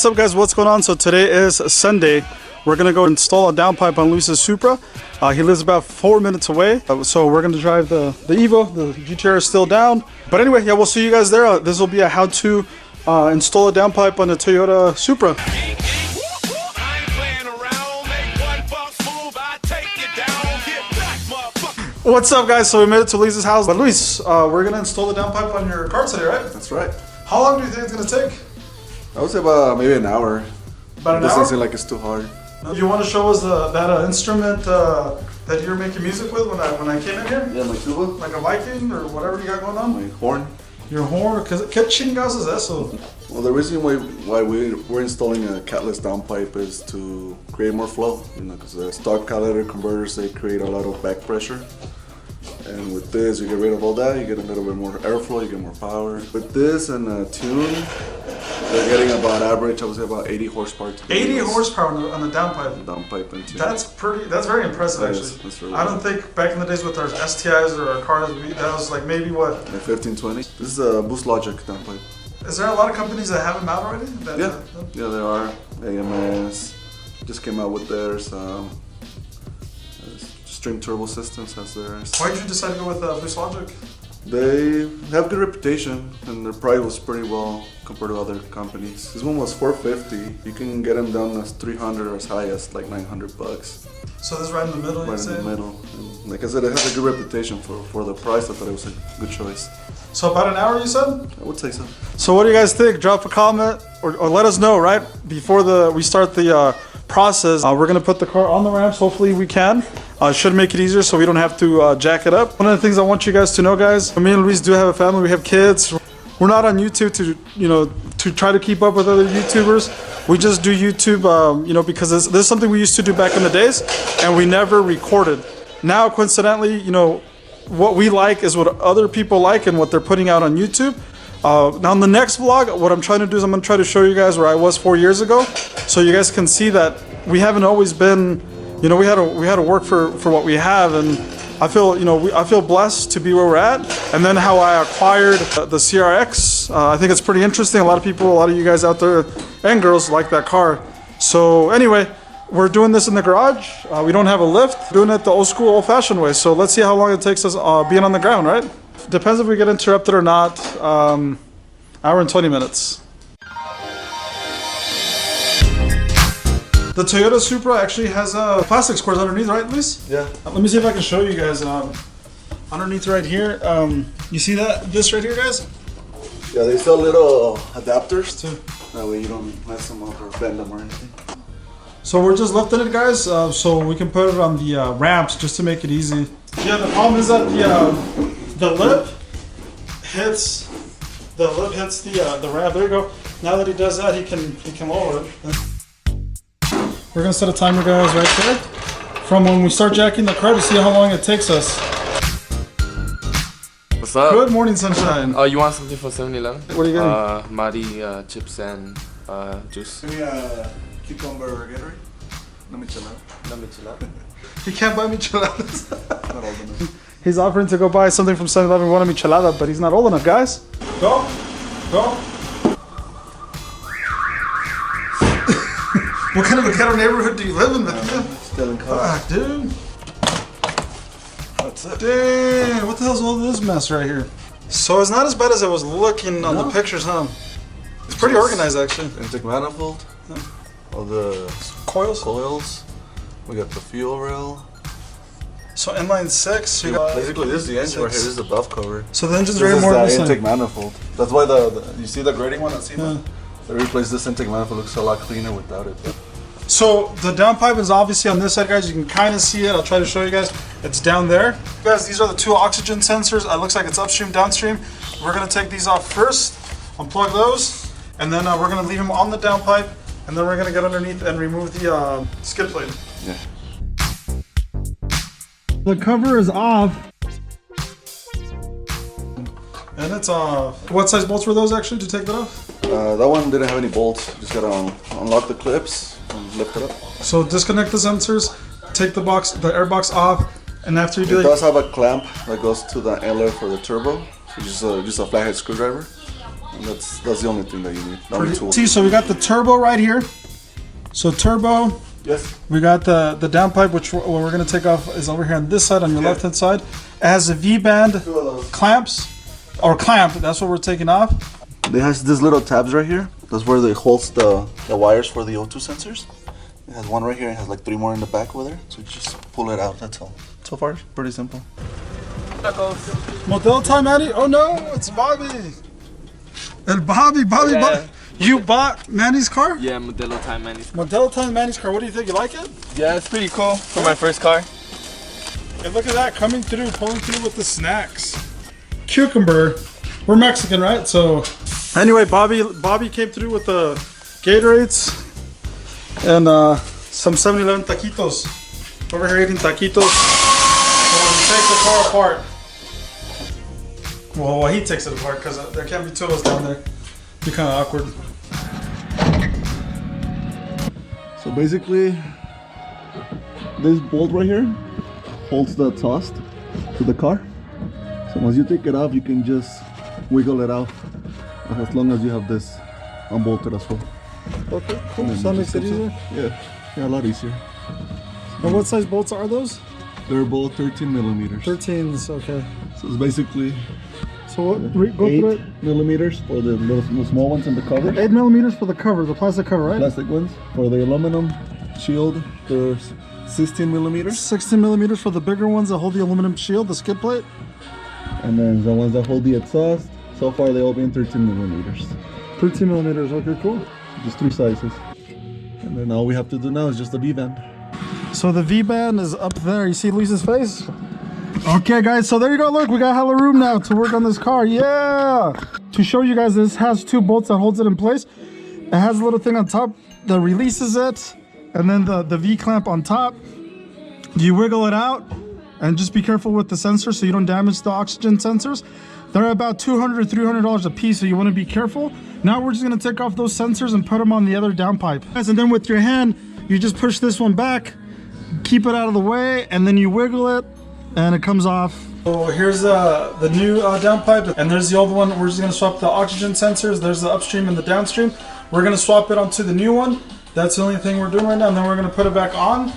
What's up, guys? What's going on? So today is Sunday. We're gonna go install a downpipe on Luis's Supra. He lives about 4 minutes away, so we're gonna drive the Evo. The GTR is still down, but anyway, yeah, we'll see you guys there. This will be a how to install a downpipe on the Toyota Supra. What's up, guys? So we made it to Luis's house. But Luis, we're gonna install the downpipe on your car today, right? That's right. How long do you think it's gonna take? I would say about maybe an hour. About an hour? It doesn't seem like it's too hard. You want to show us that instrument that you're making music with when I came in here? Yeah, my tuba. Like a Viking or whatever you got going on? My horn. Your horn? ¿Qué chingados es eso? Well, the reason why we're installing a catless downpipe is to create more flow. You know, because the stock catalytic converters, they create a lot of back pressure. And with this, you get rid of all that, you get a little bit more airflow, you get more power. With this and a tune, they're getting about average, I would say about 80 horsepower. 80 horsepower on the downpipe? Downpipe and tune. That's very impressive, actually. That's really I don't think back in the days with our STIs or our cars, that was like maybe what? Like 15, 20. This is a Boost Logic downpipe. Is there a lot of companies that have them out already? Yeah, there are. AMS just came out with theirs. Stream Turbo Systems has theirs. Why did you decide to go with Boost Logic? They have good reputation and their price was pretty well compared to other companies. This one was $450. You can get them down as 300 or as high as like 900 bucks. So this is right in the middle, right in the middle. And like I said, it has a good reputation for the price. I thought it was a good choice. So about an hour, you said? I would say so. So what do you guys think? Drop a comment or let us know, right? Before we start the process. We're gonna put the car on the ramps. Hopefully we can. Should make it easier so we don't have to jack it up. One of the things I want you guys to know, guys, me and Luis do have a family. We have kids. We're not on YouTube to try to keep up with other YouTubers. We just do YouTube, because this is something we used to do back in the days, and we never recorded. Now, coincidentally, what we like is what other people like and what they're putting out on YouTube. Now in the next vlog, what I'm trying to do is I'm going to try to show you guys where I was 4 years ago, so you guys can see that we haven't always been, we had to work for what we have, and I feel, I feel blessed to be where we're at. And then how I acquired the CRX, I think it's pretty interesting. A lot of you guys out there and girls like that car. So anyway, we're doing this in the garage. We don't have a lift. Doing it the old school, old-fashioned way. So let's see how long it takes us being on the ground, right? Depends if we get interrupted or not. Hour and 20 minutes. The Toyota Supra actually has plastic squares underneath, right, Luis? Yeah. Let me see if I can show you guys. Underneath right here, you see this right here, guys? Yeah, they sell little adapters too. That way you don't mess them up or bend them or anything. So we're just lifting it, guys, so we can put it on the ramps just to make it easy. Yeah, the problem is that the lip hits the ramp. There you go. Now that he does that, he can lower it. We're gonna set a timer, guys, right there, from when we start jacking the car to see how long it takes us. What's up? Good morning, sunshine. Oh, you want something from 7-Eleven? What are you getting? Mari chips and juice. Give me a cucumber Gatorade. No michelada. No michelada. He can't buy micheladas. Not old enough. He's offering to go buy something from 7-Eleven, one michelada, but he's not old enough, guys. Go. What kind of a ghetto neighborhood do you live in? Still in car. Fuck, dude. That's it. Damn, what the hell's all this mess right here? So it's not as bad as it was looking on the pictures, huh? It's pretty organized, actually. Intake manifold. All the coils. We got the fuel rail. So inline 6. You got basically, this is the engine right here. This is the buff cover. So the engine's This very is more the than intake manifold. That's why you see the grading one that's yeah. They replaced this intake manifold. Looks a lot cleaner without it. So the downpipe is obviously on this side, guys. You can kind of see it. I'll try to show you guys. It's down there. Guys, these are the two oxygen sensors. It looks like it's upstream, downstream. We're gonna take these off first, unplug those, and then we're gonna leave them on the downpipe, and then we're gonna get underneath and remove the skid plate. Yeah. The cover is off. And it's off. What size bolts were those actually to take that off? That one didn't have any bolts. Just gotta unlock the clips and lift it up. So disconnect the sensors, take the air box off, and after you do it does have a clamp that goes to the inlet for the turbo. So just a flathead screwdriver. And that's the only thing that you need. The only tool. See, so we got the turbo right here. So turbo. Yes. We got the downpipe, which what we're gonna take off is over here on this side, on your left hand side. It has a V-band clamps, or clamp. That's what we're taking off. It has these little tabs right here. That's where it holds the wires for the O2 sensors. It has one right here. It has like 3 more in the back over there. So you just pull it out. That's all. So far, it's pretty simple. Model time, Manny? Oh no, it's Bobby. And Bobby. Yeah. You bought Manny's car? Yeah, Modelo time, man. Model time Manny's car. What do you think? You like it? Yeah, it's pretty cool for my first car. And look at that, coming through, pulling through with the snacks. Cucumber. We're Mexican, right? So anyway, Bobby came through with the Gatorades and some 7-Eleven taquitos. Over here eating taquitos. While we take the car apart. Well, while he takes it apart, because there can't be two of us down there. Be kind of awkward. So basically, this bolt right here holds the exhaust to the car. So once you take it off, you can just wiggle it out as long as you have this unbolted as well. Okay, cool. And So that then makes just it takes easier. Yeah, a lot easier. And what size bolts are those? They're both 13 millimeters. 13s, okay. So it's basically So what, go 8 through it. millimeters for the small ones in the cover. 8 millimeters for the cover, the plastic cover, right? Plastic ones. For the aluminum shield, there's 16 millimeters. 16 millimeters for the bigger ones that hold the aluminum shield, the skid plate. And then the ones that hold the exhaust, so far they all been 13 millimeters. 13 millimeters, okay, cool. Just 3 sizes. And then all we have to do now is just the V-band. So the V-band is up there. You see Luis's face? Okay, guys, so there you go. Look, we got hella room now to work on this car. Yeah! To show you guys, this has 2 bolts that holds it in place. It has a little thing on top that releases it. And then the V-clamp on top. You wiggle it out. And just be careful with the sensors so you don't damage the oxygen sensors. They're about $200, $300 a piece, so you want to be careful. Now we're just going to take off those sensors and put them on the other downpipe. And then with your hand, you just push this one back, keep it out of the way, and then you wiggle it, and it comes off. So here's the new downpipe, and there's the old one. We're just going to swap the oxygen sensors. There's the upstream and the downstream. We're going to swap it onto the new one. That's the only thing we're doing right now, and then we're going to put it back on.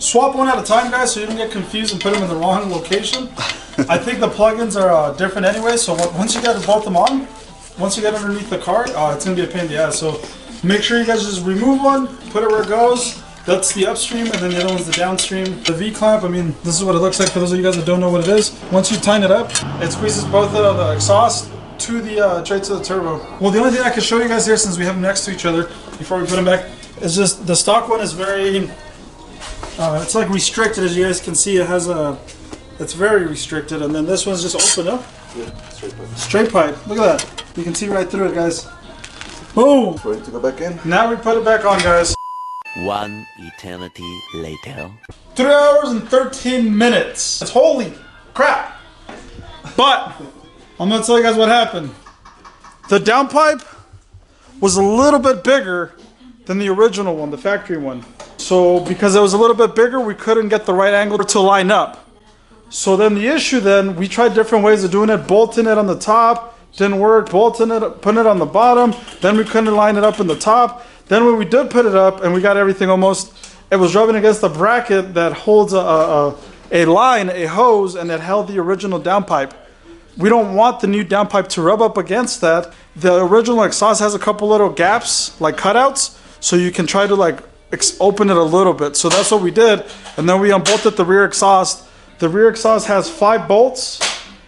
Swap one at a time, guys, so you don't get confused and put them in the wrong location. I think the plugins are different anyway, so once you get both them on, once you get underneath the car, it's going to be a pain in the ass. So make sure you guys just remove one, put it where it goes. That's the upstream, and then the other one's the downstream. The V-clamp, I mean, this is what it looks like for those of you guys that don't know what it is. Once you tighten it up, it squeezes both the exhaust to the straight to the turbo. Well, the only thing I can show you guys here, since we have them next to each other, before we put them back, is just the stock one is very... it's like restricted, as you guys can see. It has it's very restricted, and then this one's just open up. Yeah, straight pipe. Straight pipe. Look at that. You can see right through it, guys. Boom. Ready to go back in? Now we put it back on, guys. 1 eternity later. 3 hours and 13 minutes. It's holy crap. But I'm gonna tell you guys what happened. The downpipe was a little bit bigger than the original one, the factory one. So because it was a little bit bigger, we couldn't get the right angle to line up. So then the issue then, we tried different ways of doing it, bolting it on the top, didn't work, bolting it, putting it on the bottom, then we couldn't line it up in the top. Then when we did put it up and we got everything almost, it was rubbing against the bracket that holds a line, a hose, and it held the original downpipe. We don't want the new downpipe to rub up against that. The original exhaust has a couple little gaps, like cutouts, so you can try to like open it a little bit. So that's what we did, and then we unbolted the rear exhaust. The rear exhaust has 5 bolts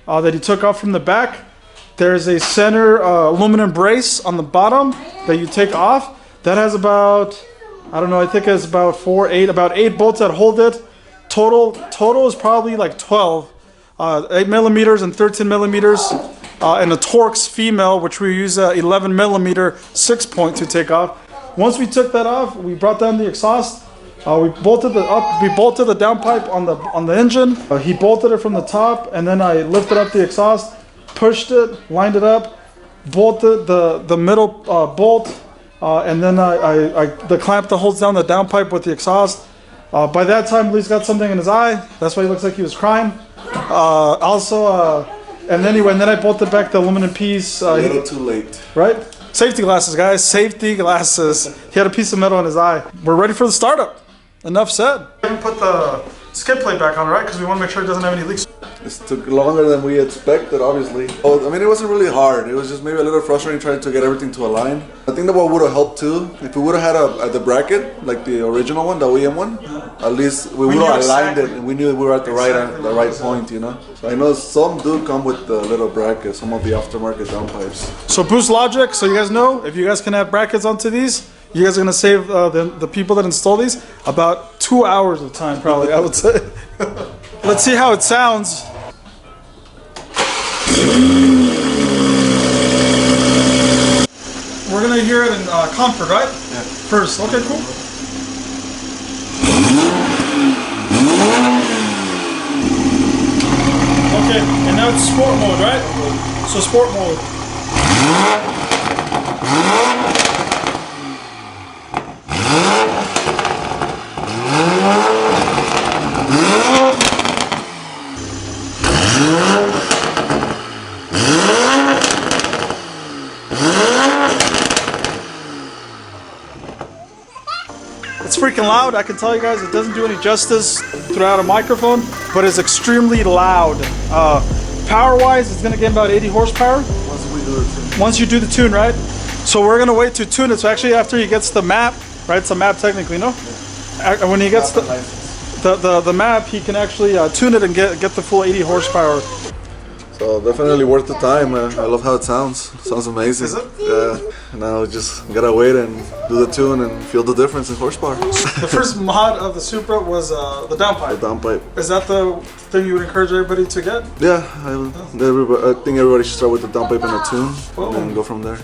that he took off from the back. There's a center aluminum brace on the bottom that you take off. That has about, I don't know, I think it's about 8 bolts that hold it. Total is probably like 12, 8 millimeters and 13 millimeters. And the Torx female, which we use a 11 millimeter 6-point to take off. Once we took that off, we brought down the exhaust. We bolted the downpipe on the engine. He bolted it from the top, and then I lifted up the exhaust, pushed it, lined it up, bolted the middle bolt, and then the clamp that holds down the downpipe with the exhaust. By that time, Luis got something in his eye. That's why he looks like he was crying. Also, And then I bolted back the aluminum piece. A little too late. Right? Safety glasses, guys. Safety glasses. He had a piece of metal in his eye. We're ready for the startup. Enough said. We haven't put the skid plate back on, right? Because we want to make sure it doesn't have any leaks. This took longer than we expected, obviously. Oh, I mean, it wasn't really hard. It was just maybe a little frustrating trying to get everything to align. I think that what would have helped too, if we would have had the bracket, like the original one, the OEM one, at least we would have aligned it and we knew we were at the right point, you know? So I know some do come with the little bracket, some of the aftermarket downpipes. So boost logic, so you guys know, if you guys can have brackets onto these, you guys are going to save the people that install these about 2 hours of time, probably, I would say. Let's see how it sounds. We're going to hear it in comfort, right? Yeah. First, okay, cool. Okay, and now it's sport mode, right? So sport mode. It's freaking loud. I can tell you guys it doesn't do any justice throughout a microphone, but it's extremely loud. Power-wise, it's gonna get about 80 horsepower. Once you do the tune, right? So we're gonna wait to tune it. So actually after he gets the map, right? It's a map technically, no? Yeah. When he gets the map, he can actually tune it and get the full 80 horsepower. So definitely worth the time, man. I love how it sounds. It sounds amazing. Is it? Yeah. Now just gotta wait and do the tune and feel the difference in horsepower. The first mod of the Supra was the downpipe. The downpipe. Is that the thing you would encourage everybody to get? Yeah, I think everybody should start with the downpipe and a tune, and then go from there.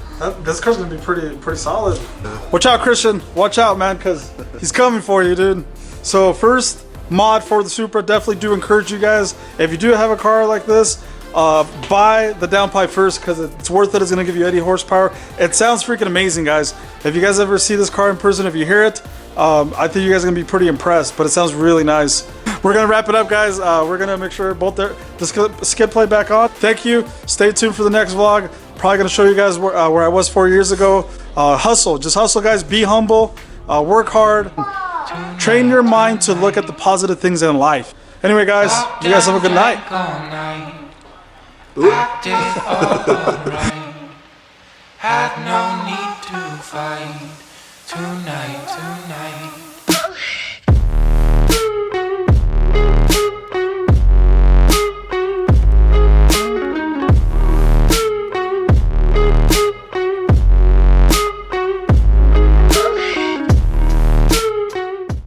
This car's gonna be pretty solid. Yeah. Watch out, Christian. Watch out, man, because he's coming for you, dude. So first mod for the Supra, definitely do encourage you guys. If you do have a car like this, buy the downpipe first because it's worth it. It's gonna give you 80 horsepower. It sounds freaking amazing, guys. If you guys ever see this car in person, if you hear it, I think you guys are gonna be pretty impressed. But it sounds really nice. We're gonna wrap it up, guys. We're gonna make sure both the skid plate back on. Thank you. Stay tuned for the next vlog. Probably gonna show you guys where I was 4 years ago. Hustle, just hustle, guys. Be humble. Work hard. Train your mind to look at the positive things in life. Anyway, guys, you guys have a good night. Had no need to fight tonight.